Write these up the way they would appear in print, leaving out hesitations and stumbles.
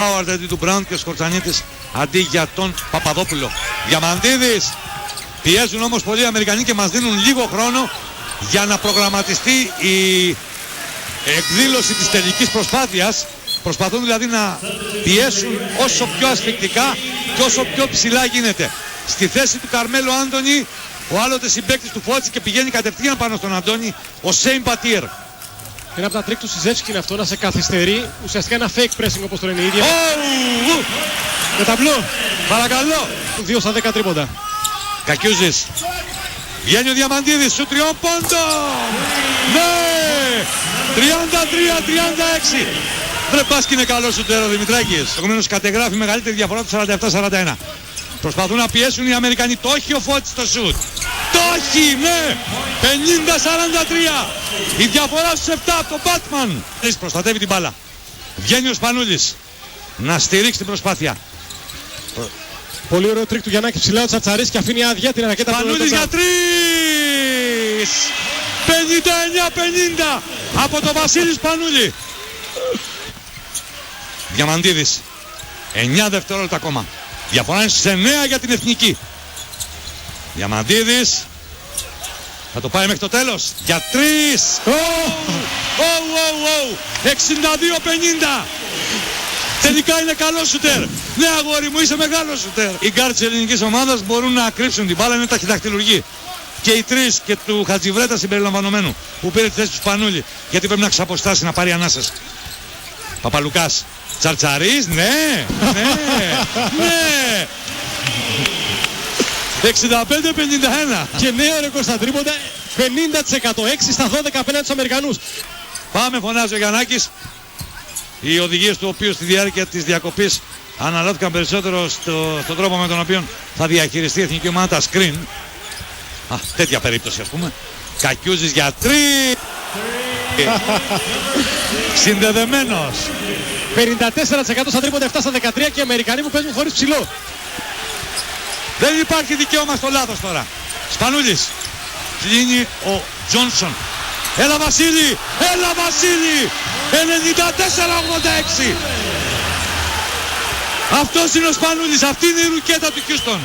αντί του Μπράουν και ο Σκορτσανίτης αντί για τον Παπαδόπουλο. Διαμαντίδης. Πιέζουν όμως πολλοί οι Αμερικανοί και μας δίνουν λίγο χρόνο για να προγραμματιστεί η εκδήλωση της τελικής προσπάθειας. Προσπαθούν δηλαδή να πιέσουν όσο πιο ασφυκτικά και όσο πιο ψηλά γίνεται. Στη θέση του Καρμέλο Άντωνη, ο άλλοτε συμπαίκτης του Φώτση και πηγαίνει κατευθείαν πάνω στον Αντώνη, ο Σέιν Πατήρ. Ένα από τα τρίκ του Σιζέτσκι είναι αυτό, να σε καθυστερεί. Ουσιαστικά ένα fake pressing όπως το λένε οι ίδιοι. Με ταμπλό. Παρακαλώ. 2 στα 10 τρίποντα. Κακιούζης. Βγαίνει ο Διαμαντίδης, σου τριών πόντων. Ναι! 33-36. Βρε πας και είναι καλό σου τέρο Δημητράκης. Επομένως κατεγράφει μεγαλύτερη διαφορά του 47-41. Προσπαθούν να πιέσουν οι Αμερικανοί. Το έχει ο Φώτης στο σουτ. Το έχει, ναι! 50-43. Η διαφορά στους 7 από τον Μπάτμαν. Προστατεύει την μπάλα. Βγαίνει ο Σπανούλης να στηρίξει την προσπάθεια. Πολύ ωραίο τρίκ του Γιαννάκη ψηλά, ο Τσατσαρίς και αφήνει άδεια την ρακέτα του. Σπανούλης για 3! 59-50 από τον Βασίλη Σπανούλη. Διαμαντίδης. 9 δευτερόλεπτα ακόμα. Διαφορά είναι σε 9 για την εθνική. Διαμαντίδης. Θα το πάει μέχρι το τέλος. Για 3. 62-50. Τελικά είναι καλό σουτέρ. Ναι αγόρι μου, είσαι μεγάλο σουτέρ. Οι γκάρτ της ελληνικής ομάδας μπορούν να κρύψουν την μπάλα, είναι ταχυδακτηλουργοί. Και οι τρεις και του Χατζιβρέτα συμπεριλαμβανομένου που πήρε τη θέση του Σπανούλη. Γιατί πρέπει να ξαποστάσει, να πάρει ανάσες. Παπαλουκάς. Τσαρτσαρίς, ναι, ναι, ναι. 65-51. Και νέο ρεκόρ στα τρίποντα, 50%, 6 στα 12 απέναντι στους Αμερικανούς. Πάμε, φωνάζει ο Γιαννάκης. Οι οδηγίες του οποίου στη διάρκεια της διακοπής αναλώθηκαν περισσότερο στον τρόπο με τον οποίο θα διαχειριστεί η εθνική ομάδα τα screen. Τέτοια περίπτωση ας πούμε. Κακιούζης για 3. Συνδεδεμένος. 54% στα τρίποντα, 7 στα 13 και οι Αμερικανοί που παίζουν χωρίς ψηλό. Δεν υπάρχει δικαίωμα στο λάθος τώρα. Σπανούλης. Κλείνει ο Τζόνσον. Έλα Βασίλη! Έλα Βασίλη! 94-86. Αυτός είναι ο Σπανούλης. Αυτή είναι η ρουκέτα του Χιούστον.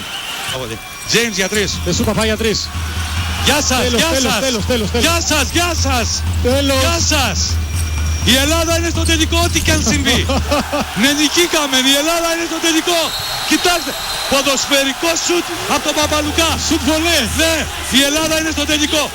James για 3. Δεσού Παπά για 3. Γεια σας, τέλος, γεια τέλος, σας. τέλος, τέλος, τέλος. Γεια σας, γεια σας. Τέλος. Γεια σας. Η Ελλάδα είναι στο τελικό, ό,τι και αν συμβεί. Ναι, νικήκαμε. Η Ελλάδα είναι στο τελικό. Κοιτάξτε. Ποδοσφαιρικό σουτ από τον Παπαλουκά. Σουτ βολέ. Ναι, η Ελλάδα είναι στο τελικό.